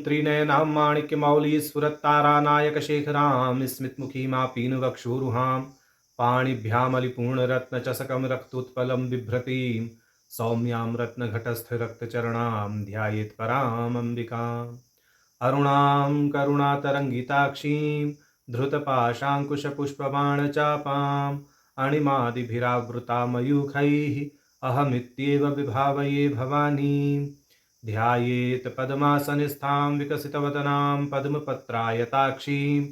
त्रिनयनां माणिक्यमौलिस्फुरत्तारानायकशेखरां स्मितमुखीमापीनवक्षोरुहां पाणिभ्यामलिपूर्णरत्नचषकं रक्तोत्पलं बिभ्रतीं सौम्यां रत्नघटस्थरक्तचरणां ध्यायेत् पराम् अम्बिकाम् अरुणां करुणातरङ्गिताक्षीं धृतपाशाङ्कुशपुष्पबाणचापाम् अणिमादिभिरावृता मयूखैः अहमित्येव विभावये भवानीं ध्यायेत् पद्मासनस्थां विकसितवदनां पद्मपत्रायताक्षीं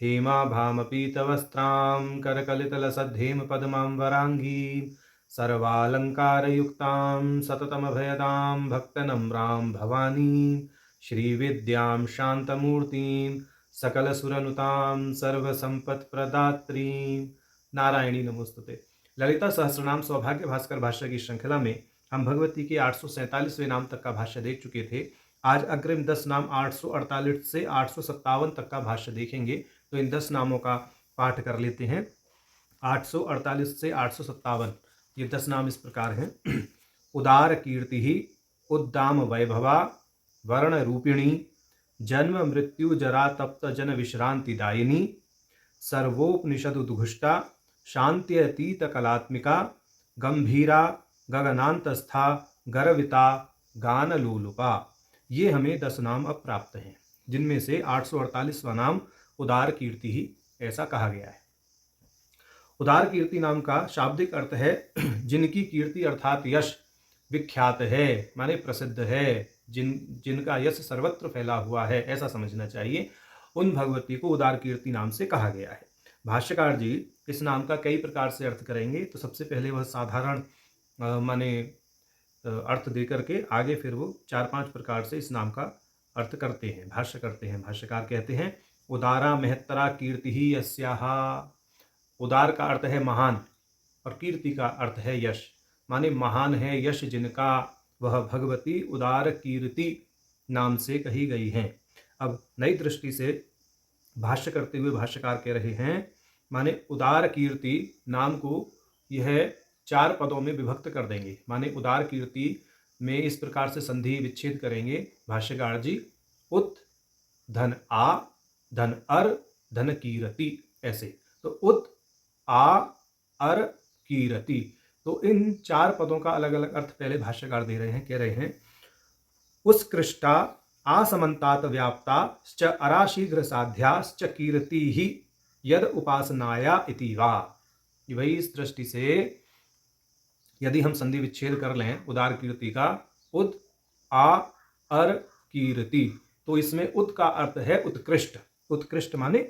हेमाभामपीतवस्त्रां करकलितलसद्धेमपद्मां वराङ्गीं सर्वालङ्कारयुक्तां सततमभयदां भक्तनम्रां भवानीं श्रीविद्यां शान्तमूर्तिं सकलसुरनुतां सर्वसंपत्प्रदात्रीं नारायणी नमोस्तुते। ललिता सहस्रनाम सौभाग्य भास्कर भाष्य की श्रृंखला में हम भगवती के 847वें नाम तक का भाष्य देख चुके थे। आज अग्रिम 10 नाम 848 से 857 तक का भाष्य देखेंगे। तो इन 10 नामों का पाठ कर लेते हैं। 848 से 857 ये 10 नाम इस प्रकार हैं। उदार कीर्ति ही, उद्दाम वैभवा, वर्ण रूपिणी, जन्म मृत्यु जरा तप्त जन विश्रांति दायिनी, सर्वोपनिषद उद्घुष्टा, शांत्यतीत कलात्मिका, गंभीरा, गगनांतस्था, गर्विता, गानलोलुपा। ये हमें 10 नाम अब प्राप्त हैं, जिनमें से 848वां नाम उदार कीर्ति ही ऐसा कहा गया है। उदार कीर्ति नाम का शाब्दिक अर्थ है जिनकी कीर्ति अर्थात यश विख्यात है, माने प्रसिद्ध है, जिनका यश सर्वत्र फैला हुआ है, ऐसा समझना चाहिए। उन भगवती को उदार कीर्ति नाम से कहा गया है। भाष्यकार जी इस नाम का कई प्रकार से अर्थ करेंगे। तो सबसे पहले वह साधारण माने अर्थ दे करके आगे फिर वो 4-5 प्रकार से इस नाम का अर्थ करते हैं, भाष्य करते हैं। भाष्यकार कहते हैं उदारा महत्तरा कीर्ति ही यस्याहा। उदार का अर्थ है महान और कीर्ति का अर्थ है यश, माने महान है यश जिनका, वह भगवती उदार कीर्ति नाम से कही गई हैं। अब नई दृष्टि से भाष्य करते हुए भाष्यकार कह रहे हैं, माने उदार कीर्ति नाम को यह 4 पदों में विभक्त कर देंगे। माने उदार कीर्ति में इस प्रकार से संधि विच्छेद करेंगे भाष्यकार जी, उत धन आ धन अर धन कीर्ति, ऐसे। तो उत आ अर कीर्ति, तो इन 4 पदों का अलग अलग अर्थ पहले भाष्यकार दे रहे हैं। कह रहे हैं उत्कृष्टा आसमंतात व्याप्ता च अराशीघ्र साध्याश्च कीर्ति ही यद उपासनाया इति वा। वही इस दृष्टि से यदि हम संधि विच्छेद कर लें उदार कीर्ति का उद आ अर कीर्ति, तो इसमें उद का अर्थ है उत्कृष्ट, उत्कृष्ट माने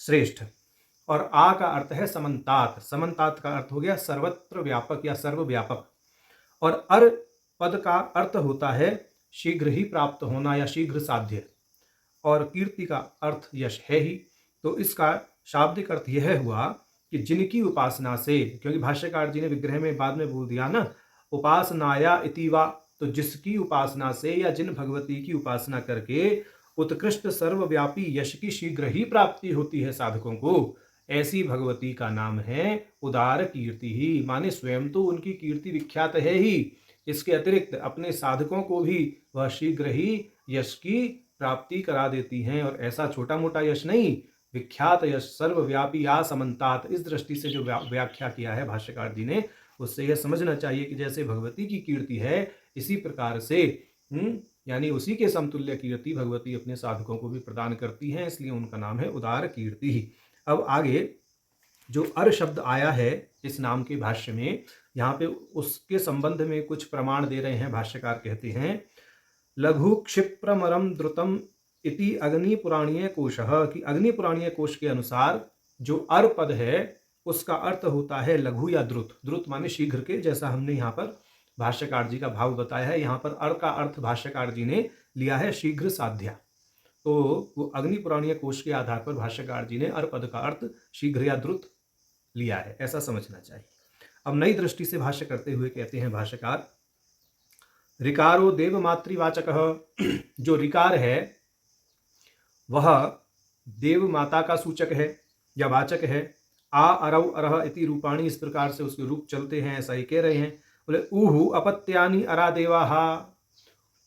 श्रेष्ठ, और आ का अर्थ है समन्तात, समन्तात का अर्थ हो गया सर्वत्र व्यापक या सर्वव्यापक, और अर पद का अर्थ होता है शीघ्र ही प्राप्त होना या शीघ्र साध्य, और कीर्ति का अर्थ यश है ही। तो इसका शाब्दिक अर्थ यह हुआ कि जिनकी उपासना से, क्योंकि भाष्यकार जी ने विग्रह में बाद में बोल दिया ना उपासनाया इतिवा, तो जिसकी उपासना से या जिन भगवती की उपासना करके उत्कृष्ट सर्वव्यापी यश की शीघ्र ही प्राप्ति होती है साधकों को, ऐसी भगवती का नाम है उदार कीर्ति ही। माने स्वयं तो उनकी कीर्ति विख्यात है ही, इसके अतिरिक्त अपने साधकों को भी वह शीघ्र ही यश की प्राप्ति करा देती हैं, और ऐसा छोटा मोटा यश नहीं, विख्यात यश, सर्वव्यापी या समन्तात। इस दृष्टि से जो व्याख्या किया है भाष्यकार जी ने, उससे यह समझना चाहिए कि जैसे भगवती की कीर्ति है, इसी प्रकार से यानी उसी के समतुल्य कीर्ति भगवती अपने साधकों को भी प्रदान करती हैं, इसलिए उनका नाम है उदार कीर्ति ही। अब आगे जो अर शब्द आया है इस नाम के भाष्य में, यहाँ पे उसके संबंध में कुछ प्रमाण दे रहे हैं। भाष्यकार कहते हैं लघु क्षिप्रमरम द्रुतम इति अग्नि पुराणीय कोशः, कि अग्नि पुराणीय कोश के अनुसार जो अर पद है उसका अर्थ होता है लघु या द्रुत। द्रुत माने शीघ्र के, जैसा हमने यहाँ पर भाष्यकार जी का भाव बताया है। यहाँ पर अर का अर्थ भाष्यकार जी ने लिया है शीघ्र साध्या, तो वो अग्नि पुराणीय कोश के आधार पर भाष्यकार जी ने अर पद का अर्थ शीघ्र या द्रुत लिया है, ऐसा समझना चाहिए। अब नई दृष्टि से भाष्य करते हुए कहते हैं भाष्यकार ऋकारो देव मातृवाचक, जो ऋकार है वह देव माता का सूचक है या वाचक है। आ अरव अरह इति रूपाणी, इस प्रकार से उसके रूप चलते हैं, ऐसा ही कह रहे हैं। बोले ऊहु अपत्यानि अरा देवाहा,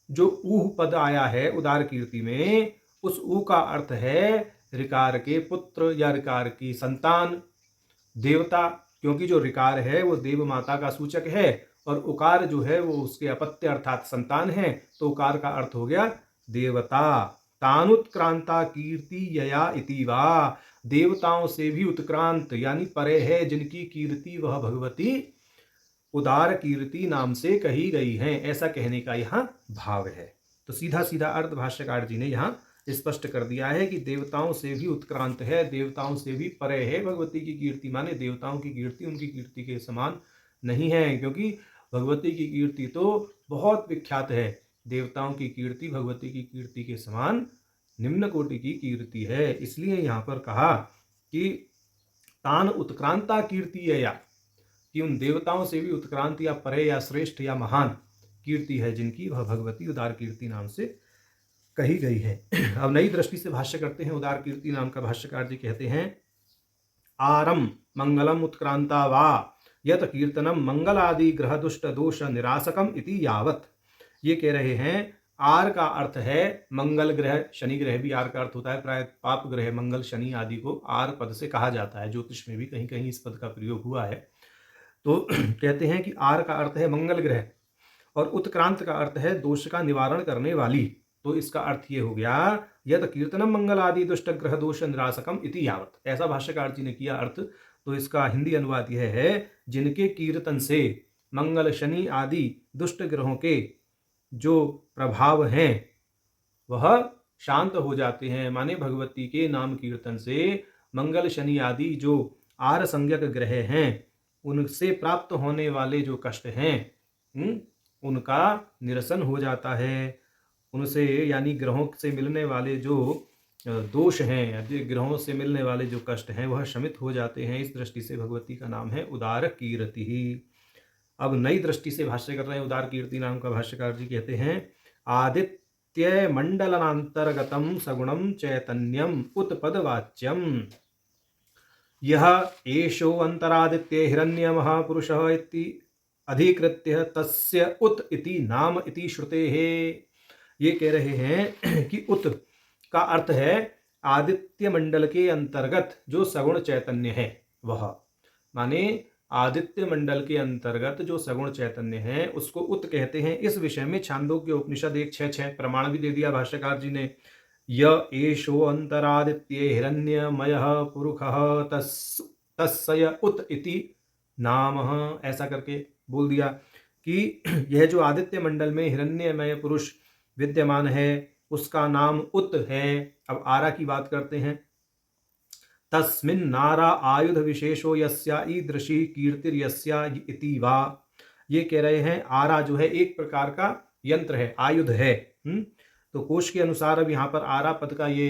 जो ऊह पद आया है उदार कीर्ति में, उस ऊ का अर्थ है ऋकार के पुत्र या ऋकार की संतान, देवता, क्योंकि जो ऋकार है वो देव माता का सूचक है और उकार जो है वो उसके अपत्य अर्थात संतान है, तो उकार का अर्थ हो गया देवता। तानुत्क्रांता कीर्ति यया इति वा, देवताओं से भी उत्क्रांत यानी परे है जिनकी कीर्ति वह भगवती उदार कीर्ति नाम से कही गई है, ऐसा कहने का यहाँ भाव है। तो सीधा सीधा अर्थ भाष्यकार जी ने यहाँ स्पष्ट कर दिया है कि देवताओं से भी उत्क्रांत है, देवताओं से भी परे है भगवती की कीर्ति, माने देवताओं की कीर्ति उनकी कीर्ति के समान नहीं है, क्योंकि भगवती की कीर्ति तो बहुत विख्यात है, देवताओं की कीर्ति भगवती की कीर्ति के समान निम्न कोटि की कीर्ति है। इसलिए यहाँ पर कहा कि तान उत्क्रांता कीर्ति है, या कि उन देवताओं से भी उत्क्रांत या परे या श्रेष्ठ या महान कीर्ति है जिनकी वह भगवती उदार कीर्ति नाम से कही गई है। अब नई दृष्टि से भाष्य करते हैं उदार कीर्ति नाम का। भाष्यकार जी कहते हैं आरम मंगलम उत्क्रांता वा यत कीर्तनम मंगलादि ग्रह दुष्ट दोष निरासकम इति यावत। ये कह रहे हैं आर का अर्थ है मंगल ग्रह, शनि ग्रह भी आर का अर्थ होता है, प्राय पाप ग्रह मंगल शनि आदि को आर पद से कहा जाता है, ज्योतिष में भी कहीं कहीं इस पद का प्रयोग हुआ है। तो कहते हैं कि आर का अर्थ है मंगल ग्रह और उत्क्रांत का अर्थ है दोष का निवारण करने वाली। तो इसका अर्थ ये हो गया यद कीर्तनम मंगल आदि दुष्ट ग्रह दोष निरासकम इति यावत, ऐसा भाष्यकार जी ने किया अर्थ। तो इसका हिंदी अनुवाद यह है जिनके कीर्तन से मंगल शनि आदि दुष्ट ग्रहों के जो प्रभाव हैं वह शांत हो जाते हैं, माने भगवती के नाम कीर्तन से मंगल शनि आदि जो आर संज्ञक ग्रह हैं उनसे प्राप्त होने वाले जो कष्ट हैं उनका निरसन हो जाता है, उनसे यानी ग्रहों से मिलने वाले जो दोष हैं, ग्रहों से मिलने वाले जो कष्ट हैं वह शमित हो जाते हैं। इस दृष्टि से भगवती का नाम है उदार कीर्ति ही। अब नई दृष्टि से भाष्य कर रहे हैं उदार कीर्ति नाम का। भाष्यकार जी कहते हैं आदित्य मंडलांतर्गतम सगुणम चैतन्यम उत्पदवाच्यम, यह एषो अंतरादित्य हिरण्य महापुरुषः इति अधिकृत्य तस्य उत इति नाम इति श्रुते है। ये कह रहे हैं कि उत का अर्थ है आदित्य मंडल के अंतर्गत जो सगुण चैतन्य है वह, माने आदित्य मंडल के अंतर्गत जो सगुण चैतन्य है उसको उत कहते हैं। इस विषय में छांदोग्य उपनिषद 1:6 प्रमाण भी दे दिया भाष्यकार जी ने। य एषो अंतरादित्ये हिरण्यमयः पुरुषः तस्य उत इति नाम, ऐसा करके बोल दिया कि यह जो आदित्य मंडल में हिरण्यमय पुरुष विद्यमान है उसका नाम उत है। अब आरा की बात करते हैं। तस्मिन् नारा आयुध विशेषो यस्या ईदृशी कीर्तिर्यस्या इति वा। ये कह रहे हैं आरा जो है एक प्रकार का यंत्र है, आयुध है। तो कोश के अनुसार अब यहाँ पर आरा पद का ये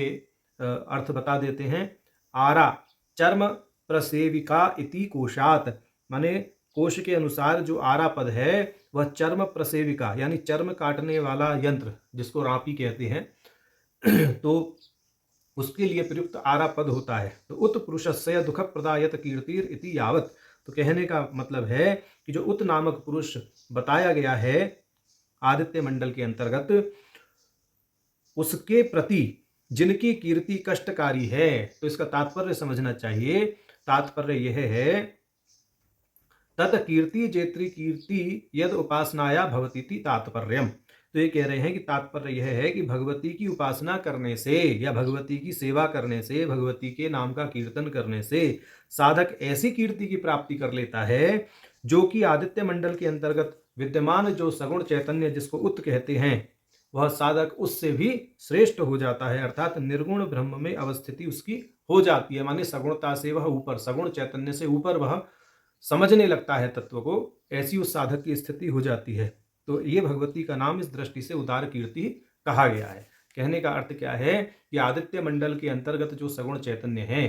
अर्थ बता देते हैं। आरा चर्म प्रसेविका इति कोशात, माने कोश के अनुसार जो आरा पद है वह चर्म प्रसेविका यानी चर्म काटने वाला यंत्र जिसको रापी कहते हैं तो उसके लिए प्रयुक्त आरा पद होता है। तो उत पुरुषस्य दुख प्रदायत कीर्तिर इति यावत, तो कहने का मतलब है कि जो उत नामक पुरुष बताया गया है आदित्य मंडल के अंतर्गत उसके प्रति जिनकी कीर्ति कष्टकारी है, तो इसका तात्पर्य समझना चाहिए। तात्पर्य यह है तत् कीर्ति जेत्री कीर्ति यद उपासनाया भवतीति तात्पर्यम। तो ये कह रहे हैं कि तात्पर्य यह है कि भगवती की उपासना करने से या भगवती की सेवा करने से, भगवती के नाम का कीर्तन करने से साधक ऐसी कीर्ति की प्राप्ति कर लेता है जो कि आदित्य मंडल के अंतर्गत विद्यमान जो सगुण चैतन्य जिसको उत कहते हैं वह साधक उससे भी श्रेष्ठ हो जाता है, अर्थात निर्गुण ब्रह्म में अवस्थिति उसकी हो जाती है, माने सगुणता से वह ऊपर, सगुण चैतन्य से ऊपर वह समझने लगता है तत्व को, ऐसी उस साधक की स्थिति हो जाती है। तो ये भगवती का नाम इस दृष्टि से उदार कीर्ति कहा गया है। कहने का अर्थ क्या है कि आदित्य मंडल के अंतर्गत जो सगुण चैतन्य है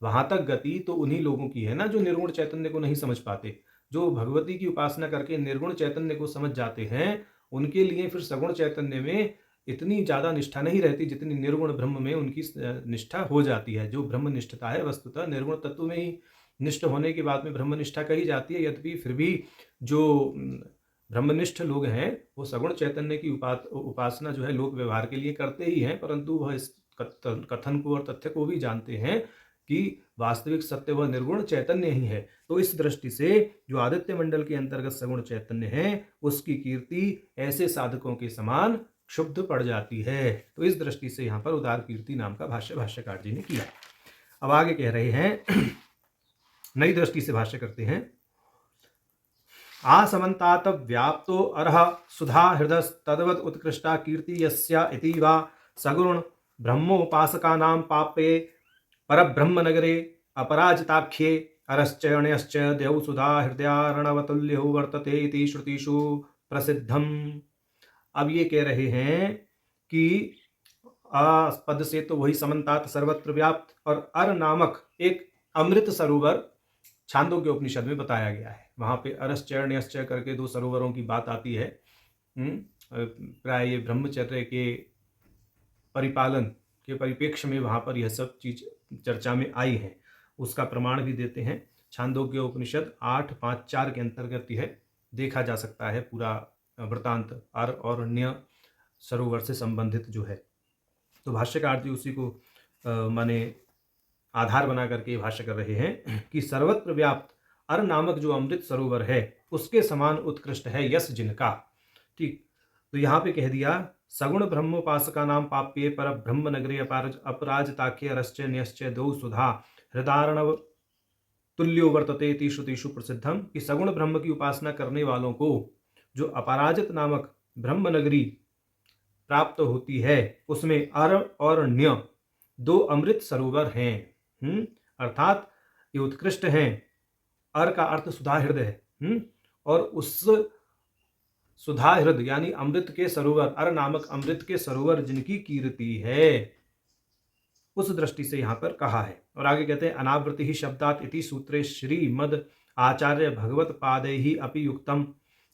वहां तक गति तो उन्हीं लोगों की है ना जो निर्गुण चैतन्य को नहीं समझ पाते। जो भगवती की उपासना करके निर्गुण चैतन्य को समझ जाते हैं उनके लिए फिर सगुण चैतन्य में इतनी ज़्यादा निष्ठा नहीं रहती जितनी निर्गुण ब्रह्म में उनकी निष्ठा हो जाती है। जो ब्रह्म निष्ठता है वस्तुतः निर्गुण तत्व में ही निष्ठ होने के बाद में ब्रह्मनिष्ठा कही जाती है, यद्यपि फिर भी जो ब्रह्मनिष्ठ लोग हैं वो सगुण चैतन्य की उपासना जो है लोक व्यवहार के लिए करते ही हैं, परंतु वह इस कथन को और तथ्य को भी जानते हैं कि वास्तविक सत्य वह निर्गुण चैतन्य ही है। तो इस दृष्टि से जो आदित्य मंडल के अंतर्गत सगुण चैतन्य है उसकी कीर्ति ऐसे साधकों के समान क्षुब्ध पड़ जाती है। तो इस दृष्टि से यहाँ पर उदार कीर्ति नाम का भाष्य भाष्यकार जी ने किया। अब आगे कह रहे हैं, नई दृष्टि से भाष्य करते हैं। आसमन्तात व्याप्तो अर्ह सुधा हृदस्तद्वद उत्कृष्टा कीर्ति यस्या इति वा सगुण ब्रह्मोपासकानां पापे परब्रह्म नगरे अपराजिताख्ये अरश्चयण्यश्च देवसुधा हृदयार्णवतुल्यो वर्तते इति श्रुतिषु प्रसिद्धम। अब ये कह रहे हैं कि पद से तो वही समन्तात सर्वत्र व्याप्त और अर नामक एक अमृत सरोवर छांदोग्य उपनिषद में बताया गया है। वहां पे अरश्चयण्यश्च करके 2 सरोवरों की बात आती है। प्राय ये ब्रह्मचर्य के परिपालन के परिप्रेक्ष्य में वहां पर यह सब चीज चर्चा में आई है। उसका प्रमाण भी देते हैं। छांदोग्य उपनिषद 8.5.4 के अंतर्गत यह देखा जा सकता है पूरा वृतांत अर और न्य सरोवर से संबंधित जो है। तो भाष्यकार जी उसी को माने आधार बना करके भाष्य कर रहे हैं कि सर्वत्र व्याप्त अर नामक जो अमृत सरोवर है उसके समान उत्कृष्ट है यश जिनका। ठीक, तो यहाँ पे कह दिया सगुण ब्रह्मोपासका नाम पाप्ये पर ब्रह्म नगरे अपराजताख्य रश्च न्यश्च दो सुधा हृदारणव तुल्यो वर्तते इति श्रुतिषु प्रसिद्धम। कि सगुण ब्रह्म की उपासना करने वालों को जो अपराजित नामक ब्रह्म नगरी प्राप्त होती है उसमें अर और न्य 2 अमृत सरोवर हैं। अर्थात ये उत्कृष्ट हैं। अर का अर्थ सुधा हृदय है। और उस सुधा हृदय यानी अमृत के सरोवर, अर नामक अमृत के सरोवर जिनकी कीर्ति है उस दृष्टि से यहां पर कहा है। और आगे कहते हैं अनावृति ही शब्दात इति सूत्रे श्रीमद आचार्य भगवत पादे ही अपि युक्तम।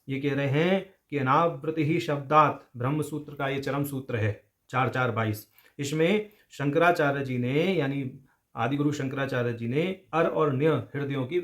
ये कह रहे हैं कि अनावृति ही शब्दात ब्रह्म सूत्र का ये चरम सूत्र है 4.4.22। इसमें शंकराचार्य जी ने यानी आदिगुरु शंकराचार्य जी ने अर और न्य हृदयों की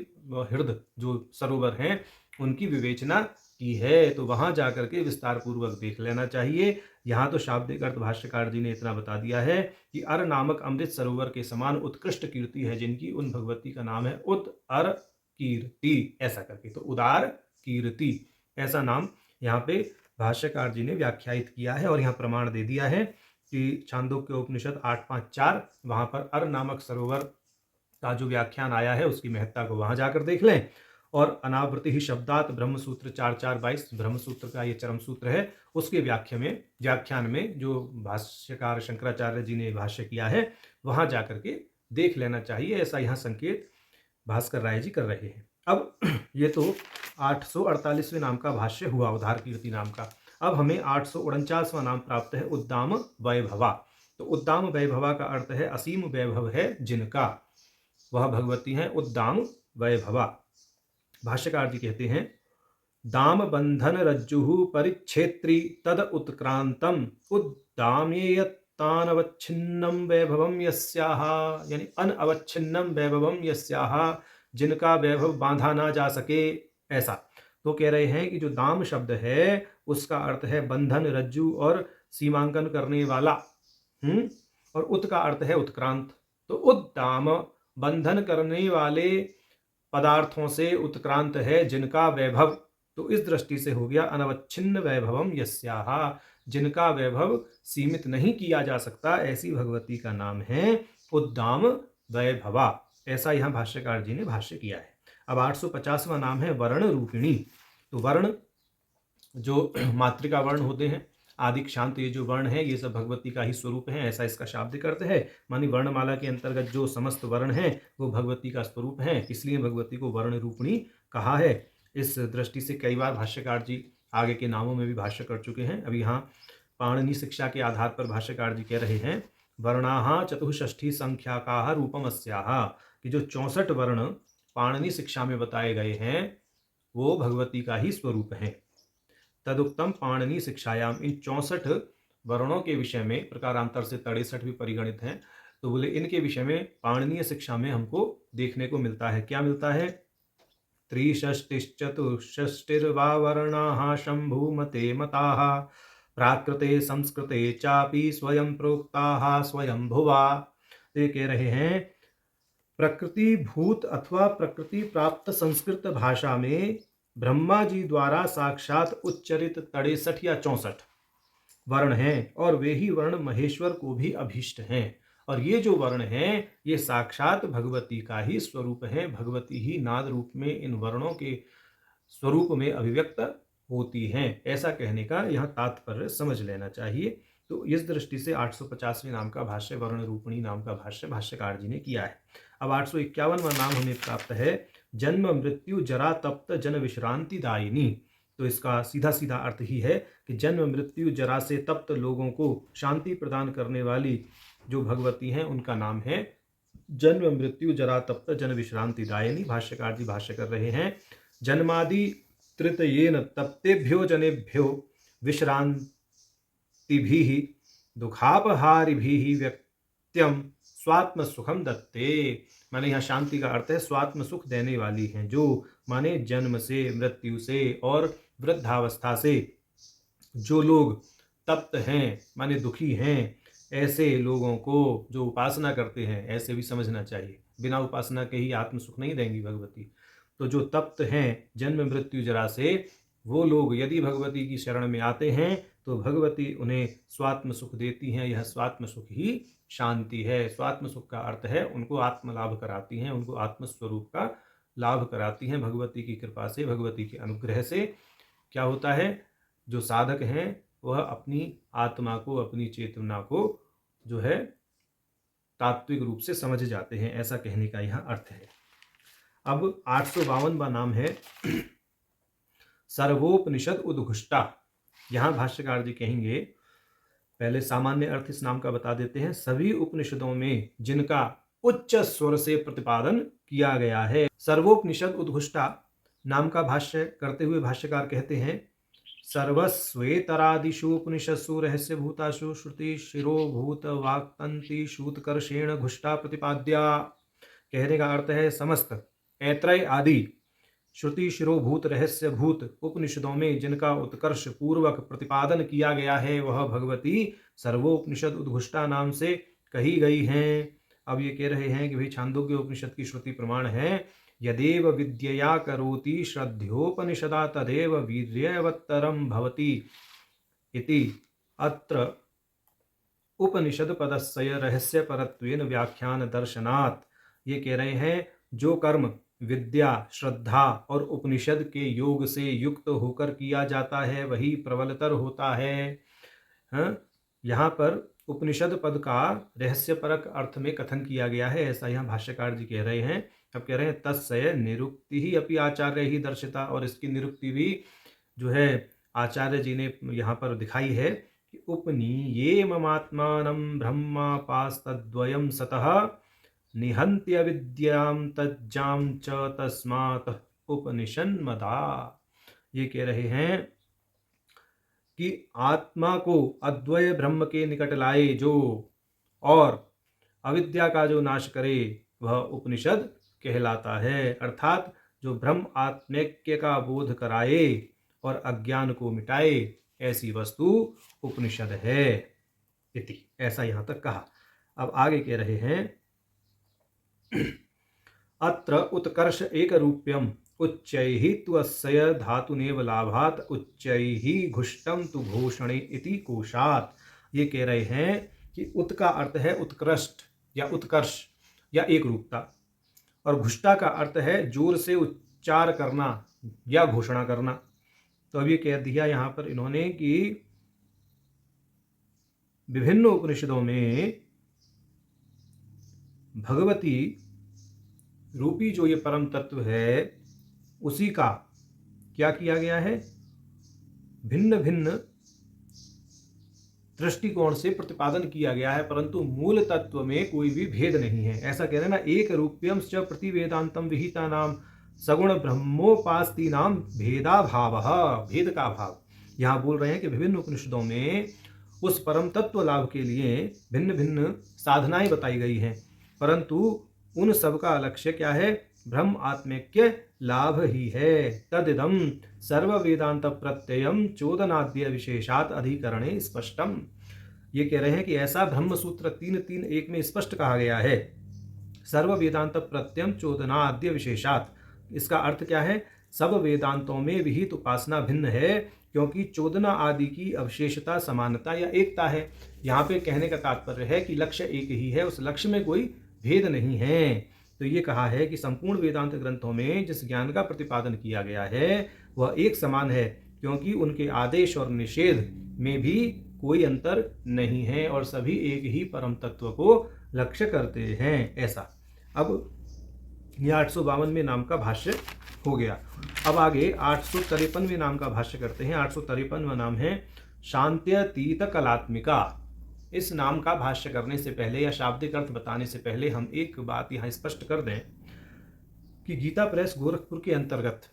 हृदय जो सरोवर हैं उनकी विवेचना की है। तो वहां जाकर के विस्तार पूर्वक देख लेना चाहिए। यहाँ तो शाब्दिक अर्थ भाष्यकार जी ने इतना बता दिया है कि अर नामक अमृत सरोवर के समान उत्कृष्ट कीर्ति है जिनकी उन भगवती का नाम है उत अर कीर्ति, ऐसा करके। तो उदार कीर्ति ऐसा नाम यहाँ पे भाष्यकार जी ने व्याख्यायित किया है और यहाँ प्रमाण दे दिया है कि छांदोग्य उपनिषद 8.5.4 वहां पर अर नामक सरोवर का जो व्याख्यान आया है उसकी महत्ता को वहां जाकर देख लें। और अनावृति ही शब्दात ब्रह्मसूत्र 4.4.22 ब्रह्मसूत्र का ये चरम सूत्र है, उसके व्याख्यान में जो भाष्यकार शंकराचार्य जी ने भाष्य किया है वहां जाकर के देख लेना चाहिए। ऐसा यहाँ संकेत भास्कर राय जी कर रहे हैं। अब ये तो 848वें नाम का भाष्य हुआ उदार कीर्ति नाम का। अब हमें 849वां नाम प्राप्त है उद्दाम वैभवा। तो उद्दाम वैभवा का अर्थ है असीम वैभव है जिनका, वह भगवती है उद्दाम वैभवा। भाष्यकार जी कहते हैं दाम बंधन रज्जु परिच्छेत्री तद उत्क्रांतम उद्दामेयत्तानवच्छिन्नम वैभवम यस्याह, यानी अनअवच्छिन्नम वैभवम यस्याह, जिनका वैभव बांधा ना जा सके, ऐसा। तो कह रहे हैं कि जो दाम शब्द है उसका अर्थ है बंधन, रज्जु और सीमांकन करने वाला। और उत का अर्थ है उत्क्रांत। तो उद्दाम बंधन करने वाले पदार्थों से उत्क्रांत है जिनका वैभव। तो इस दृष्टि से हो गया अनवच्छिन्न वैभवम यस्याह, जिनका वैभव सीमित नहीं किया जा सकता, ऐसी भगवती का नाम है उद्दाम वैभवा। ऐसा यहाँ भाष्यकार जी ने भाष्य किया है। अब 850वां नाम है वर्ण रूपिणी। तो वर्ण जो मातृका वर्ण होते हैं, आदि शांत, ये जो वर्ण है ये सब भगवती का ही स्वरूप है, ऐसा इसका शाब्दिक अर्थ है। मानी वर्णमाला के अंतर्गत जो समस्त वर्ण हैं वो भगवती का स्वरूप है, इसलिए भगवती को वर्ण रूपिणी कहा है। इस दृष्टि से कई बार भाष्यकार जी आगे के नामों में भी भाष्य कर चुके हैं। अब यहाँ पाणिनि शिक्षा के आधार पर भाष्यकार जी कह रहे हैं वर्णाः चतुष्षष्ठी संख्याकाः रूपमस्याः, कि जो 64 वर्ण पाणिनि शिक्षा में बताए गए हैं वो भगवती का ही स्वरूप है। तदुक्तम पाणिनि शिक्षायाम, इन 64 वर्णों के विषय में प्रकारांतर से 63 भी परिगणित हैं। तो बोले इनके विषय में पाणिनीय शिक्षा में हमको देखने को मिलता है। क्या मिलता है? त्रिषष्टिश्चतुष्षष्टिर्वा वर्णाः शम्भुमते मताः प्राकृते संस्कृते चापि स्वयं प्रोक्ताः स्वयंभुवा। ये कह रहे हैं प्रकृति भूत अथवा प्रकृति प्राप्त संस्कृत भाषा में ब्रह्मा जी द्वारा साक्षात उच्चरित 63 या 64 वर्ण हैं और वे ही वर्ण महेश्वर को भी अभीष्ट हैं। और ये जो वर्ण हैं ये साक्षात भगवती का ही स्वरूप है। भगवती ही नाद रूप में इन वर्णों के स्वरूप में अभिव्यक्त होती हैं, ऐसा कहने का यहाँ तात्पर्य समझ लेना चाहिए। तो इस दृष्टि से 850वें नाम का भाष्य वर्ण रूपिणी नाम का भाष्य भाष्यकार जी ने किया है। अब 851वां नाम हमें प्राप्त है जन्म मृत्यु जरा तप्त जन विश्रांति दायिनी। तो इसका सीधा सीधा अर्थ ही है कि जन्म मृत्यु जरा से तप्त लोगों को शांति प्रदान करने वाली जो भगवती हैं उनका नाम है जन्म मृत्यु जरा तप्त जन विश्रांति दायिनी। भाष्यकार जी भाष्य कर रहे हैं जन्मादि तृतयेन तप्तेभ्यो जनेभ्यो विश्रांतिभिः दुखापहारिभिः व्यक्त्यम स्वात्म सुखम दत्ते। माने यहाँ शांति का अर्थ है स्वात्म सुख देने वाली हैं, जो माने जन्म से मृत्यु से और वृद्धावस्था से जो लोग तप्त हैं माने दुखी हैं, ऐसे लोगों को जो उपासना करते हैं, ऐसे भी समझना चाहिए, बिना उपासना के ही आत्म सुख नहीं देंगी भगवती। तो जो तप्त हैं जन्म मृत्यु जरा से, वो लोग यदि भगवती की शरण में आते हैं तो भगवती उन्हें स्वात्म सुख देती हैं। यह स्वात्म सुख ही शांति है। स्वात्म सुख का अर्थ है उनको आत्म लाभ कराती हैं, उनको आत्मस्वरूप का लाभ कराती हैं। भगवती की कृपा से, भगवती के अनुग्रह से क्या होता है, जो साधक हैं वह अपनी आत्मा को, अपनी चेतना को जो है तात्विक रूप से समझ जाते हैं, ऐसा कहने का यह अर्थ है। अब 852वां नाम है सर्वोपनिषद उद्घुष्टा। यहाँ भाष्यकार जी कहेंगे, पहले सामान्य अर्थ इस नाम का बता देते हैं, सभी उपनिषदों में जिनका उच्च स्वर से प्रतिपादन किया गया है। सर्वोपनिषद उद्घुष्टा नाम का भाष्य करते हुए भाष्यकार कहते हैं सर्वस्वेतरादिषु उपनिषत्सु रहस्य भूतासु श्रुति शिरोभूत वाक्तंति शूतकर्षेण घुष्टा प्रतिपाद्या। कहने का अर्थ है समस्त ऐत्रय आदि श्रुति शिरोभूत रहस्य भूत उपनिषदों में जिनका उत्कर्ष पूर्वक प्रतिपादन किया गया है वह भगवती सर्वोपनिषद उद्घुष्टा नाम से कही गई हैं। अब ये कह रहे हैं कि भाई छांदोग्य उपनिषद की श्रुति प्रमाण है यदेव विद्यया करोति श्रद्धयोपनिषदा तदेव वीर्यवत्तरम भवति इति अत्र उपनिषद पदस्य रहस्य परत्वेन व्याख्यान दर्शनात्। ये कह रहे हैं जो कर्म विद्या श्रद्धा और उपनिषद के योग से युक्त होकर किया जाता है वही प्रबलतर होता है। यहाँ पर उपनिषद पद का रहस्यपरक अर्थ में कथन किया गया है, ऐसा यहाँ भाष्यकार जी कह रहे हैं। अब कह रहे हैं तस्य निरुक्ति ही अपि आचार्य ही दर्शिता, और इसकी निरुक्ति भी जो है आचार्य जी ने यहाँ पर दिखाई है कि उपनीये ममात्मानं ब्रह्मापास्तद्वयं सतः निहंत्य विद्याम तज्जाम च तस्मात् उपनिषन्मदा। ये कह रहे हैं कि आत्मा को अद्वय ब्रह्म के निकट लाए जो और अविद्या का जो नाश करे वह उपनिषद कहलाता है। अर्थात जो ब्रह्म आत्मैक्य का बोध कराए और अज्ञान को मिटाए ऐसी वस्तु उपनिषद है इति। ऐसा यहाँ तक कहा। अब आगे कह रहे हैं अत्र उत्कर्ष एक रूप्यम उच्चैः त्वस्य धातुनेव लाभात् उच्चैः घुष्टम तु घोषणे इति कोशात्। ये कह रहे हैं कि उत का अर्थ है उत्कृष्ट या उत्कर्ष या एक रूपता, और घुष्टा का अर्थ है जोर से उच्चार करना या घोषणा करना। तो अब ये कह दिया यहाँ पर इन्होंने कि विभिन्न उपनिषदों में भगवती रूपी जो ये परम तत्व है उसी का क्या किया गया है, भिन्न भिन्न दृष्टिकोण से प्रतिपादन किया गया है, परंतु मूल तत्व में कोई भी भेद नहीं है। ऐसा कह रहे हैं ना, एक रूप्यम च प्रतिवेदांतम विहिता नाम सगुण ब्रह्मोपास्ति नाम भेदा भाव, भेद का भाव। यहाँ बोल रहे हैं कि विभिन्न उपनिषदों में उस परम तत्व लाभ के लिए भिन्न भिन्न साधनाएं बताई गई हैं, परंतु उन सब का लक्ष्य क्या है, ब्रह्म आत्मैक्य लाभ ही है। तदिदम सर्व वेदांत प्रत्ययम चोदनाद्य विशेषात अधिकरणे स्पष्टम। ये कह रहे हैं कि ऐसा ब्रह्म सूत्र 3:3:1 में स्पष्ट कहा गया है, सर्व वेदांत प्रत्ययम चोदनाद्य विशेषात। इसका अर्थ क्या है? सब वेदांतों में विहित उपासना भिन्न है, क्योंकि चोदना आदि की अवशेषता, समानता या एकता है। यहाँ पे कहने का तात्पर्य है कि लक्ष्य एक ही है, उस लक्ष्य में कोई भेद नहीं है। तो ये कहा है कि संपूर्ण वेदांत ग्रंथों में जिस ज्ञान का प्रतिपादन किया गया है वह एक समान है, क्योंकि उनके आदेश और निषेध में भी कोई अंतर नहीं है और सभी एक ही परम तत्व को लक्ष्य करते हैं। ऐसा। अब यह 852वें नाम का भाष्य हो गया। अब आगे 853वें नाम का भाष्य करते हैं। 853वां नाम है शांत्यतीत कलात्मिका। इस नाम का भाष्य करने से पहले या शाब्दिक अर्थ बताने से पहले हम एक बात यहाँ स्पष्ट कर दें कि गीता प्रेस गोरखपुर के अंतर्गत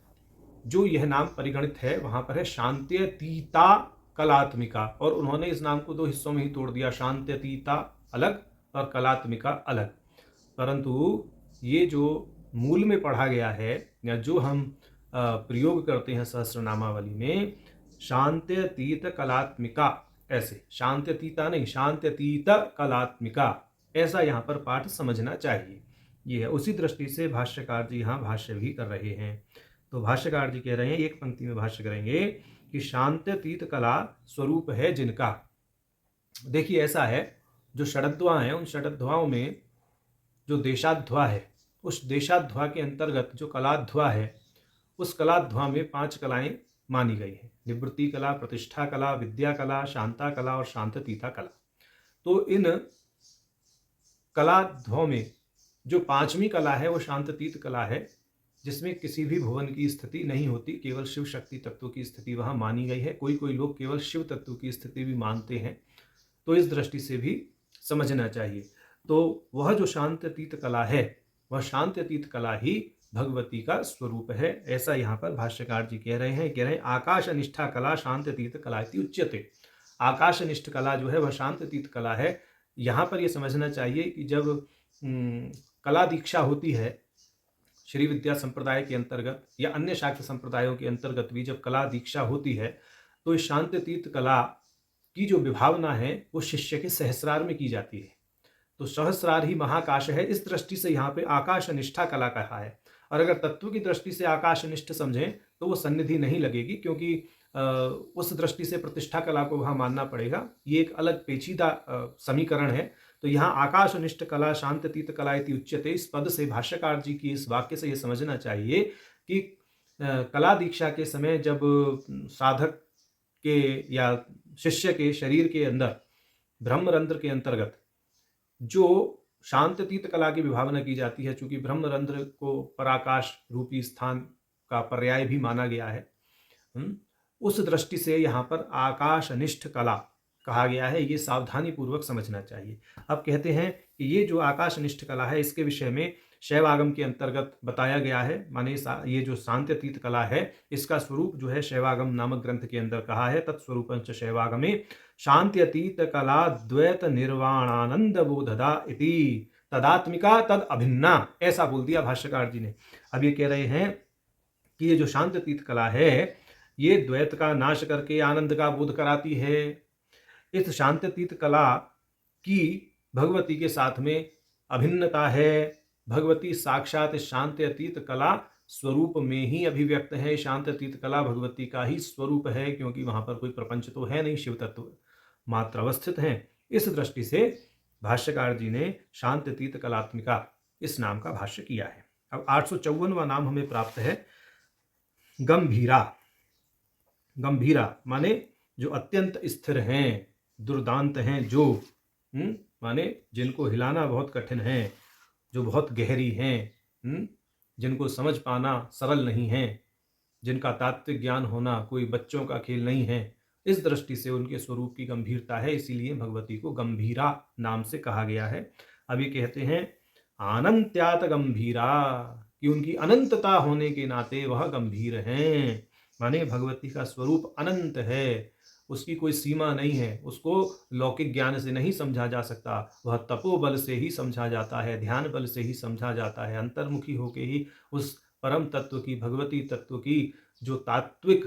जो यह नाम परिगणित है वहां पर है शांत्यतीता कलात्मिका, और उन्होंने इस नाम को दो हिस्सों में ही तोड़ दिया, शांत्यतीता अलग और कलात्मिका अलग। परंतु ये जो मूल में पढ़ा गया है या जो हम प्रयोग करते हैं सहस्रनामावली में, शांत्यतीत कलात्मिका, ऐसे शांत्यतीता नहीं, शांत्यतीत कलात्मिका, ऐसा यहाँ पर पाठ समझना चाहिए। ये है। उसी दृष्टि से भाष्यकार जी यहाँ भाष्य भी कर रहे हैं। तो भाष्यकार जी कह रहे हैं, एक पंक्ति में भाष्य करेंगे कि शांत्यतीत कला स्वरूप है जिनका। देखिए ऐसा है, जो षडध्वा हैं उन षडध्वाओं में जो देशाध्वा है, उस देशाध्वा के अंतर्गत जो कलाध्वा है, उस कलाध्वा में 5 कलाएं मानी गई हैं, निवृत्ति कला, प्रतिष्ठा कला, विद्या कला, शांता कला और शांततीता कला। तो इन कलाध्वों में जो 5वीं कला है वो शांततीत कला है, जिसमें किसी भी भुवन की स्थिति नहीं होती, केवल शिव शक्ति तत्व की स्थिति वहां मानी गई है। कोई कोई लोग केवल शिव तत्व की स्थिति भी मानते हैं, तो इस दृष्टि से भी समझना चाहिए। तो वह जो शांत्यतीत कला है वह शांत्यतीत कला ही भगवती का स्वरूप है, ऐसा यहाँ पर भाष्यकार जी कह रहे हैं। आकाश निष्ठा कला शांत्यतीत कला इति उच्यते। आकाशनिष्ठ कला जो है वह शांत्यतीत कला है। यहाँ पर यह समझना चाहिए कि जब कला दीक्षा होती है श्री विद्या संप्रदाय के अंतर्गत या अन्य शाक्त संप्रदायों के अंतर्गत भी जब कला दीक्षा होती है, तो इस शांत्यतीत कला की जो विभावना है वो शिष्य के सहस्रार में की जाती है। तो सहस्रार ही महाकाश है, इस दृष्टि से यहाँ पे आकाश निष्ठा कला कहा है। और अगर तत्व की दृष्टि से आकाशनिष्ठ समझें तो वो सन्निधि नहीं लगेगी, क्योंकि उस दृष्टि से प्रतिष्ठा कला को वहाँ मानना पड़ेगा। ये एक अलग पेचीदा समीकरण है। तो यहाँ आकाशनिष्ठ कला शांत्यतीत कला इति उच्यते, इस पद से भाष्यकार जी की इस वाक्य से ये समझना चाहिए कि कला दीक्षा के समय जब साधक के या शिष्य के शरीर के अंदर ब्रह्मरंध्र के अंतर्गत जो शांत्यतीत कला की विभावना की जाती है, चूंकि ब्रह्मरंध्र को पराकाश रूपी स्थान का पर्याय भी माना गया है, उस दृष्टि से यहाँ पर आकाशनिष्ठ कला कहा गया है। ये सावधानी पूर्वक समझना चाहिए। अब कहते हैं कि ये जो आकाशनिष्ठ कला है इसके विषय में शैवागम के अंतर्गत बताया गया है, माने ये जो शांत्यतीत कला है इसका स्वरूप जो है शैवागम नामक ग्रंथ के अंदर कहा है, तत्स्वरूपंच शैवागमे शांत्यतीत कला द्वैत निर्वाणानंद बोधदा इति तदात्मिका तद अभिन्ना, ऐसा बोल दिया भाष्यकार जी ने। अब ये कह रहे हैं कि ये जो शांत्यतीत कला है ये द्वैत का नाश करके आनंद का बोध कराती है। इस शांत्यतीत कला की भगवती के साथ में अभिन्नता है। भगवती साक्षात शांत्यतीत कला स्वरूप में ही अभिव्यक्त है। शांत्यतीत कला भगवती का ही स्वरूप है, क्योंकि वहां पर कोई प्रपंच तो है नहीं, शिव तत्व मात्र अवस्थित हैं। इस दृष्टि से भाष्यकार जी ने शांत्यतीत कलात्मिका इस नाम का भाष्य किया है। अब 854वां नाम हमें प्राप्त है गंभीरा। गंभीरा माने जो अत्यंत स्थिर हैं, दुर्दांत हैं, जो माने जिनको हिलाना बहुत कठिन है, जो बहुत गहरी हैं, जिनको समझ पाना सरल नहीं है, जिनका तात्विक ज्ञान होना कोई बच्चों का खेल नहीं है। इस दृष्टि से उनके स्वरूप की गंभीरता है, इसीलिए भगवती को गंभीरा नाम से कहा गया है। अब ये कहते हैं अनंत्यात गंभीरा, कि उनकी अनंतता होने के नाते वह गंभीर हैं। माने भगवती का स्वरूप अनंत है, उसकी कोई सीमा नहीं है, उसको लौकिक ज्ञान से नहीं समझा जा सकता, वह तपोबल से ही समझा जाता है, ध्यान बल से ही समझा जाता है, अंतर्मुखी होके ही उस परम तत्व की, भगवती तत्व की जो तात्विक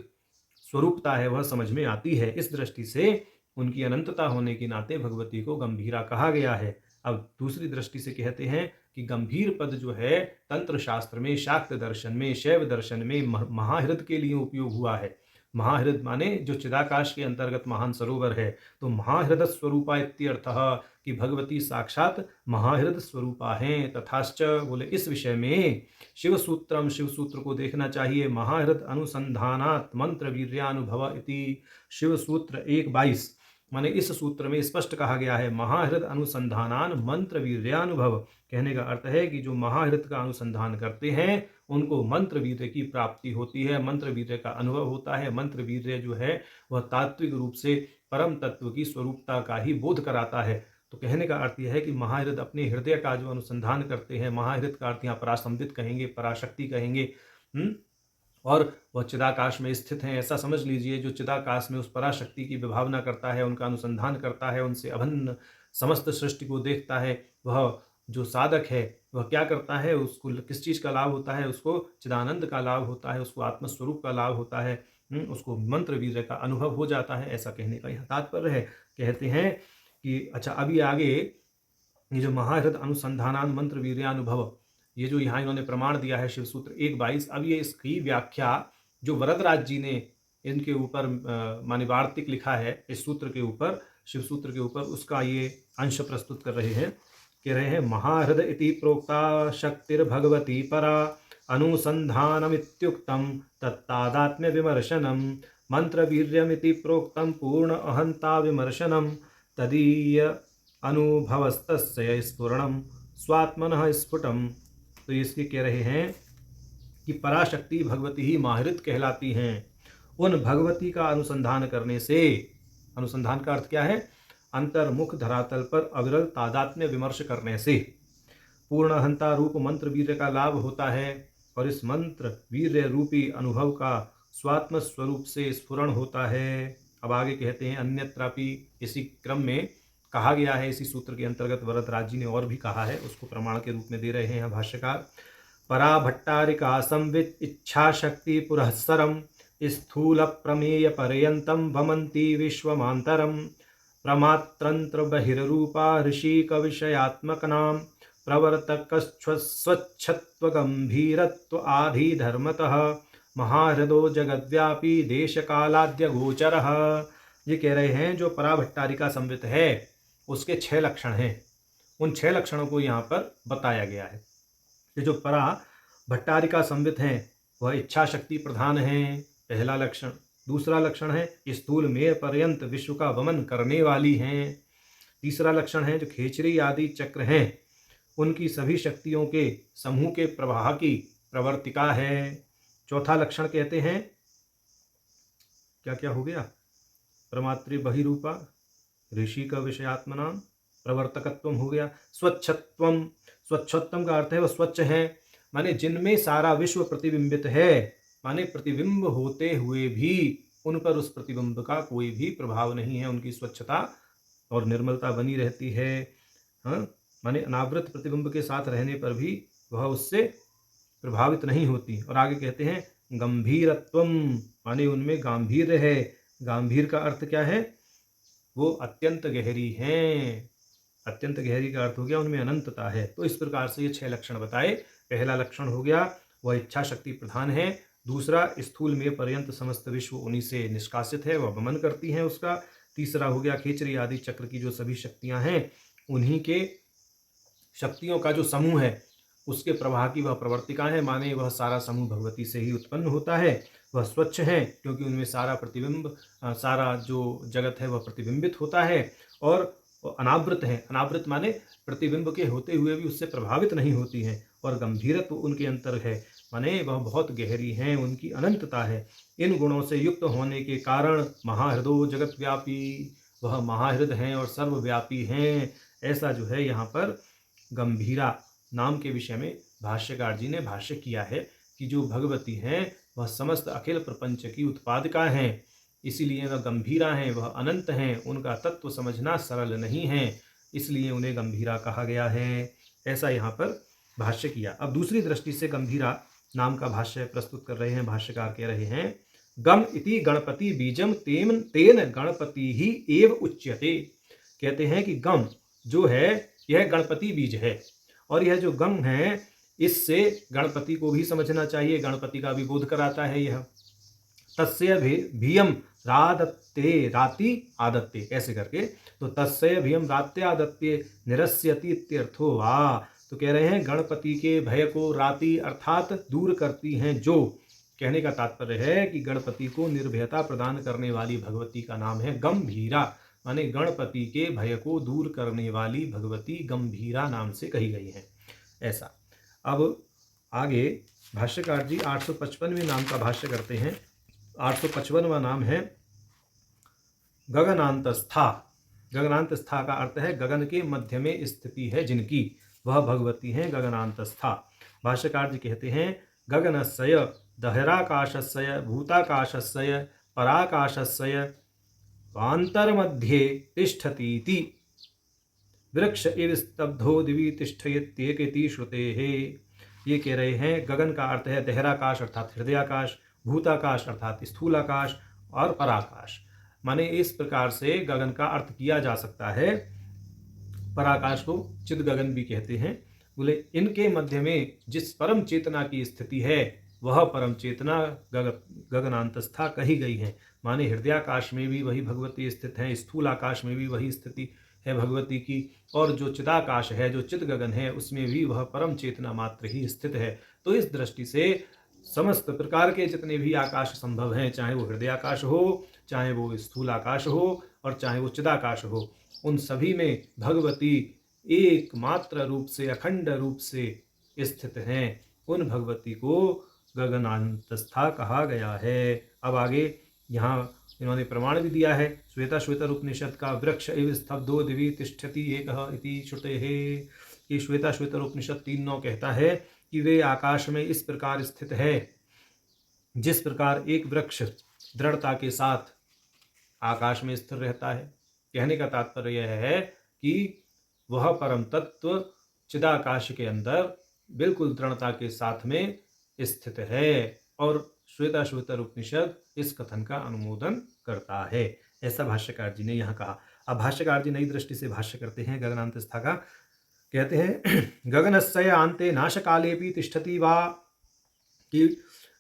स्वरूपता है वह समझ में आती है। इस दृष्टि से उनकी अनंतता होने के नाते भगवती को गंभीरा कहा गया है। अब दूसरी दृष्टि से कहते हैं कि गंभीर पद जो है तंत्र शास्त्र में, शाक्त दर्शन में, शैव दर्शन में महाहृद के लिए उपयोग हुआ है। महाहृद माने जो चिदाकाश के अंतर्गत महान सरोवर है, तो महाहृद स्वरूपा इत्यर्थः कि भगवती साक्षात महाहृद स्वरूपा हैं। तथाश्च बोले इस विषय में शिव सूत्र को देखना चाहिए। महाहृद अनुसंधानात् मंत्र वीर्यानुभव इति शिव सूत्र 1:22 माने इस सूत्र में स्पष्ट कहा गया है महाहृद अनुसंधानान मंत्र वीर्यानुभव। कहने का अर्थ है कि जो महाहृद का अनुसंधान करते हैं उनको मंत्र वीर्य की प्राप्ति होती है, मंत्र वीर्य का अनुभव होता है। मंत्र वीर्य जो है वह तात्विक रूप से परम तत्व की स्वरूपता का ही बोध कराता है। तो कहने का अर्थ यह है कि महाहृद अपने हृदय का जो अनुसंधान करते हैं, महाहृद का अर्थ यहाँ परासंबित कहेंगे, पराशक्ति कहेंगे, और वह चिदाकाश में स्थित हैं, ऐसा समझ लीजिए। जो चिदाकाश में उस पराशक्ति की विभावना करता है, उनका अनुसंधान करता है, उनसे अभिन्न समस्त सृष्टि को देखता है, वह जो साधक है वह क्या करता है, उसको किस चीज़ का लाभ होता है, उसको चिदानंद का लाभ होता है, उसको आत्मस्वरूप का लाभ होता है, उसको मंत्र वीर्य का अनुभव हो जाता है। ऐसा कहने का यह तात्पर्य है। कहते हैं कि अच्छा अभी आगे ये जो महाहृद अनुसंधानान मंत्र वीर्यानुभव, ये जो यहाँ इन्होंने प्रमाण दिया है शिवसूत्र 1:22, अब ये इसकी व्याख्या जो वरदराज जी ने इनके ऊपर माने वार्तिक लिखा है इस सूत्र के ऊपर, शिवसूत्र के ऊपर, उसका ये अंश प्रस्तुत कर रहे हैं। कह रहे हैं महाहृद इति प्रोक्ता शक्तिर्भगवती परा अनुसंधानमित्युक्तम तत्तादात्म्य विमर्शनम मंत्रवीर्यमिति प्रोक्तम पूर्ण अहंता विमर्शनम तदीय अनुभवस्तस्य स्फुरणम स्वात्मनः स्फुटम। तो इसके कह रहे हैं कि पराशक्ति भगवती ही महाहृद कहलाती हैं। उन भगवती का अनुसंधान करने से, अनुसंधान का अर्थ क्या है, अंतर्मुख धरातल पर अविरल तादात्म्य विमर्श करने से पूर्ण अहंता रूप मंत्र वीर्य का लाभ होता है, और इस मंत्र वीर्य रूपी अनुभव का स्वात्म स्वरूप से स्फुरण होता है। अब आगे कहते हैं अन्यत्रापि, इसी क्रम में कहा गया है इसी सूत्र के अंतर्गत वरदराज जी ने और भी कहा है, उसको प्रमाण के रूप में दे रहे हैं भाष्यकार। परा भट्टारिका संवित इच्छा शक्ति पुरःसरम स्थूल प्रमेय पर्यंतम भमंती विश्वमांतरम प्रमात्रंत्र बहिर्रूपा ऋषिक विषयात्मक नाम प्रवर्तक स्वच्छत्व गंभीरत्व आधि धर्मतः महाहृदो जगद्व्यापी देश कालाद्य गोचरः। ये कह रहे हैं जो पराभट्टारिका संवित है उसके 6 लक्षण हैं, उन 6 लक्षणों को यहाँ पर बताया गया है। ये जो परा भट्टारिका संवित हैं वह इच्छा शक्ति प्रधान हैं, पहला लक्षण। दूसरा लक्षण है स्थूल मेय पर्यंत विश्व का वमन करने वाली हैं। तीसरा लक्षण है जो खेचरी आदि चक्र हैं उनकी सभी शक्तियों के समूह के प्रवाह की प्रवर्तिका है। चौथा लक्षण कहते हैं क्या क्या हो गया, प्रमातृ बहिरूपा, ऋषि का विषयात्मना, प्रवर्तकत्व हो गया, स्वच्छत्वम, स्वच्छत्वम का अर्थ है वह स्वच्छ है, माने जिनमें सारा विश्व प्रतिबिंबित है, माने प्रतिबिंब होते हुए भी उन पर उस प्रतिबिंब का कोई भी प्रभाव नहीं है, उनकी स्वच्छता और निर्मलता बनी रहती है। माने अनावृत प्रतिबिंब के साथ रहने पर भी वह उससे प्रभावित नहीं होती। और आगे कहते हैं गंभीरत्वम, माने उनमें गांभीर्य है। गांभीर का अर्थ क्या है, वो अत्यंत गहरी हैं। अत्यंत गहरी का अर्थ हो गया उनमें अनंतता है। तो इस प्रकार से ये 6 लक्षण बताए। पहला लक्षण हो गया वह इच्छा शक्ति प्रधान है। दूसरा स्थूल में पर्यंत समस्त विश्व उन्हीं से निष्कासित है, वह वमन करती हैं उसका। तीसरा हो गया खेचरी आदि चक्र की जो सभी शक्तियां हैं उन्हीं के शक्तियों का जो समूह है उसके प्रवाह की वह प्रवर्तिका है, माने वह सारा समूह भगवती से ही उत्पन्न होता है। वह स्वच्छ है क्योंकि उनमें सारा प्रतिबिंब, सारा जो जगत है वह प्रतिबिंबित होता है। और अनावृत है, अनावृत माने प्रतिबिंब के होते हुए भी उससे प्रभावित नहीं होती हैं। और गंभीरत्व उनके अंतर है, माने वह बहुत गहरी हैं, उनकी अनंतता है। इन गुणों से युक्त होने के कारण महाहृदो जगत व्यापी, वह महाहृद हैं और सर्वव्यापी हैं। ऐसा जो है यहाँ पर गंभीरा नाम के विषय में भाष्यकार जी ने भाष्य किया है कि जो भगवती हैं वह समस्त अखिल प्रपंच की उत्पादिका हैं। इसीलिए वह गंभीरा हैं, वह अनंत हैं, उनका तत्व समझना सरल नहीं है, इसलिए उन्हें गंभीरा कहा गया है। ऐसा यहाँ पर भाष्य किया। अब दूसरी दृष्टि से गंभीरा नाम का भाष्य प्रस्तुत कर रहे हैं। भाष्यकार कह रहे हैं गम इति गणपति बीजम तेन तेन गणपति ही एव उच्यते। कहते हैं कि गम जो है यह गणपति बीज है, और यह जो गम है इससे गणपति को भी समझना चाहिए, गणपति का भी बोध कराता है यह। तस्य भियम रादत्ते राति आदत्ते, ऐसे करके, तो तस्य भियम रात्य आदत्ते निरस्यति इत्यर्थो वा। तो कह रहे हैं गणपति के भय को राति अर्थात दूर करती हैं जो। कहने का तात्पर्य है कि गणपति को निर्भयता प्रदान करने वाली भगवती का नाम है गंभीरा, माने गणपति के भय को दूर करने वाली भगवती गंभीरा नाम से कही गई है। ऐसा। अब आगे भाष्यकार जी 855वें नाम का भाष्य करते हैं। 855वां नाम है गगनांतस्था। गगनांतस्था का अर्थ है गगन के मध्य में स्थिति है जिनकी, वह भगवती हैं गगनांतस्था। भाष्यकार जी कहते हैं गगनस्य दहराकाशस्य भूताकाशस्य पराकाशस्य वान्तरमध्ये तिष्ठतीति वृक्ष इव स्तब्धो दिवि तिष्ठयत्येकेति श्रुतेः। ये कह रहे हैं गगन का अर्थ है दहराकाश अर्थात हृदयाकाश, भूताकाश अर्थात स्थूलाकाश, और पराकाश। माने इस प्रकार से गगन का अर्थ किया जा सकता है। पराकाश को चिद गगन भी कहते हैं। बोले इनके मध्य में जिस परम चेतना की स्थिति है वह परम चेतना गगनांतस्था कही गई है। माने हृदयाकाश में भी वही भगवती स्थित है, स्थूल आकाश में भी वही स्थिति है भगवती की, और जो चिदाकाश है, जो चिद गगन है, उसमें भी वह परम चेतना मात्र ही स्थित है। तो इस दृष्टि से समस्त प्रकार के जितने भी आकाश संभव हैं, चाहे वो हृदयाकाश हो, चाहे वो स्थूल आकाश हो, और चाहे वो चिदाकाश हो, उन सभी में भगवती एकमात्र रूप से, अखंड रूप से स्थित हैं। उन भगवती को गगनांतस्था कहा गया है। अब आगे यहाँ इन्होंने प्रमाण भी दिया है श्वेता उपनिषद का, वृक्ष इव स्तब्धो दिवि तिष्ठति एकः इति श्रुतेः। कि श्वेता उपनिषद 3:9 कहता है कि वे आकाश में इस प्रकार स्थित है जिस प्रकार एक वृक्ष दृढ़ता के साथ आकाश में स्थिर रहता है। कहने का तात्पर्य यह है कि वह परम तत्व चिदाकाश के अंदर बिल्कुल दृढ़ता के साथ में स्थित है, और श्वेता उपनिषद इस कथन का अनुमोदन करता है। ऐसा भाष्यकार जी ने यहाँ कहा। अब भाष्यकार जी नई दृष्टि से भाष्य करते हैं गगनांतस्था का। कहते हैं गगनस्य आंते नाशकालेपि तिष्ठति वा, कि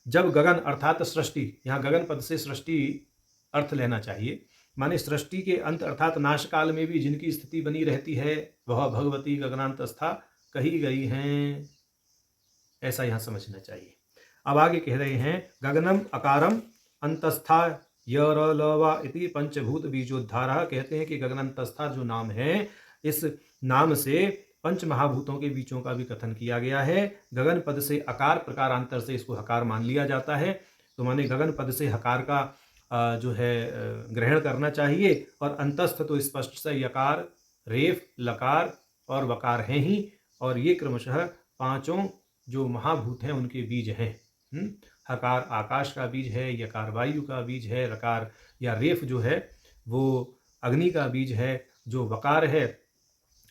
जब गगन अर्थात सृष्टि, यहाँ गगन पद से सृष्टि अर्थ लेना चाहिए, माने सृष्टि के अंत अर्थात नाशकाल में भी जिनकी स्थिति बनी रहती है वह भगवती गगनांतस्था कही गई हैं। ऐसा यहाँ समझना चाहिए। अब आगे कह रहे हैं गगनम अकारम अंतस्था यरलवा इति पंचभूत बीजोद्धारः। कहते हैं कि गगनांतस्था जो नाम है, इस नाम से पंच महाभूतों के बीचों का भी कथन किया गया है। गगन पद से अकार प्रकारांतर से इसको हकार मान लिया जाता है, तो माने गगन पद से हकार का जो है ग्रहण करना चाहिए, और अंतस्थ तो स्पष्ट से यकार, रेफ, लकार और वकार हैं ही, और ये क्रमशः पांचों जो महाभूत हैं उनके बीज हैं। हकार आकाश का बीज है, यकार वायु का बीज है, रकार या रेफ जो है वो अग्नि का बीज है, जो वकार है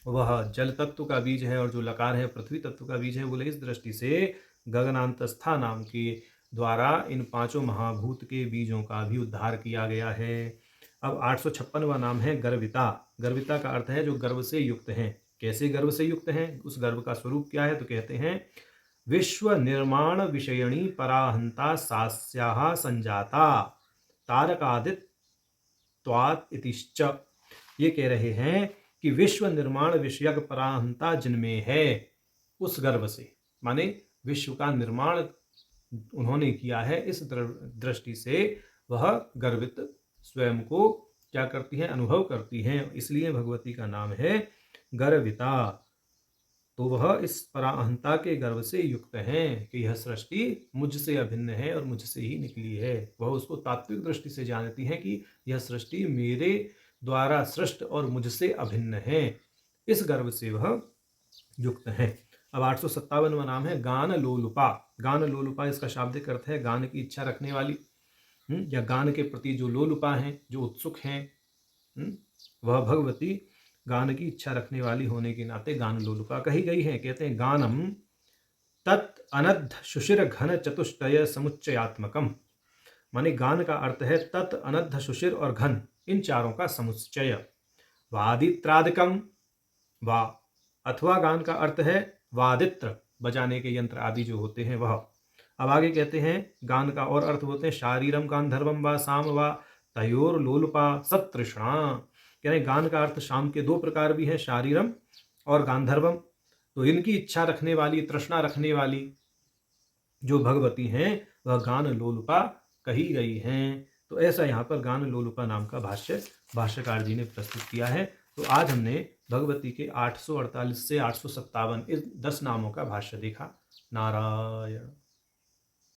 वह जल तत्व का बीज है, और जो लकार है पृथ्वी तत्व का बीज है। बोले इस दृष्टि से गगनांतस्था नाम के द्वारा इन पांचों महाभूत के बीजों का भी उद्धार किया गया है। अब 856वां नाम है गर्विता। गर्विता का अर्थ है जो गर्व से युक्त हैं। कैसे गर्व से युक्त हैं, उस गर्व का स्वरूप क्या है, तो कहते हैं विश्व निर्माण विषयणी पराहंता सास्याः संजाता तारकादित्वात् इतिश्च। ये कह रहे हैं कि विश्व निर्माण विषयक पराहंता जिनमें है, उस गर्व से, माने विश्व का निर्माण उन्होंने किया है, इस दृष्टि से वह गर्वित स्वयं को क्या करती हैं, अनुभव करती हैं। इसलिए भगवती का नाम है गर्विता। तो वह इस पराहंता के गर्व से युक्त हैं कि यह सृष्टि मुझसे अभिन्न है और मुझसे ही निकली है। वह उसको तात्विक दृष्टि से जानती हैं कि यह सृष्टि मेरे द्वारा सृष्ट और मुझसे अभिन्न है। इस गर्व से वह युक्त है। अब 857वां नाम है गान लोलुपा। गान लोलुपा इसका शाब्दिक अर्थ है गान की इच्छा रखने वाली। या गान के प्रति जो लोलुपा हैं, जो उत्सुक हैं, वह भगवती गान की इच्छा रखने वाली होने के नाते गान लोलुपा कही गई है। कहते हैं गानम तत् अनद्ध शुशिर घन चतुष्टय समुच्चयात्मकम। माने गान का अर्थ है तत्, अनद्ध, शुशिर और घन, इन चारों का समुच्चय। वादित्रादिकम, वा अथवा गान का अर्थ है वादित्र, बजाने के यंत्र आदि जो होते हैं वह। अब आगे कहते हैं गान का और अर्थ होते हैं शारीरम गांधर्वम व साम व तयोर लोलुपा सतृष्णा। कह रहे गान का अर्थ शाम के दो प्रकार भी हैं, शारीरम और गांधर्वम। तो इनकी इच्छा रखने वाली, तृष्णा रखने वाली जो भगवती हैं वह गान लोलुपा कही गई हैं। तो ऐसा यहाँ पर गान लोलुपा नाम का भाष्य भाष्यकार जी ने प्रस्तुत किया है। तो आज हमने भगवती के 848 से 857 इस 10 नामों का भाष्य देखा। नारायण।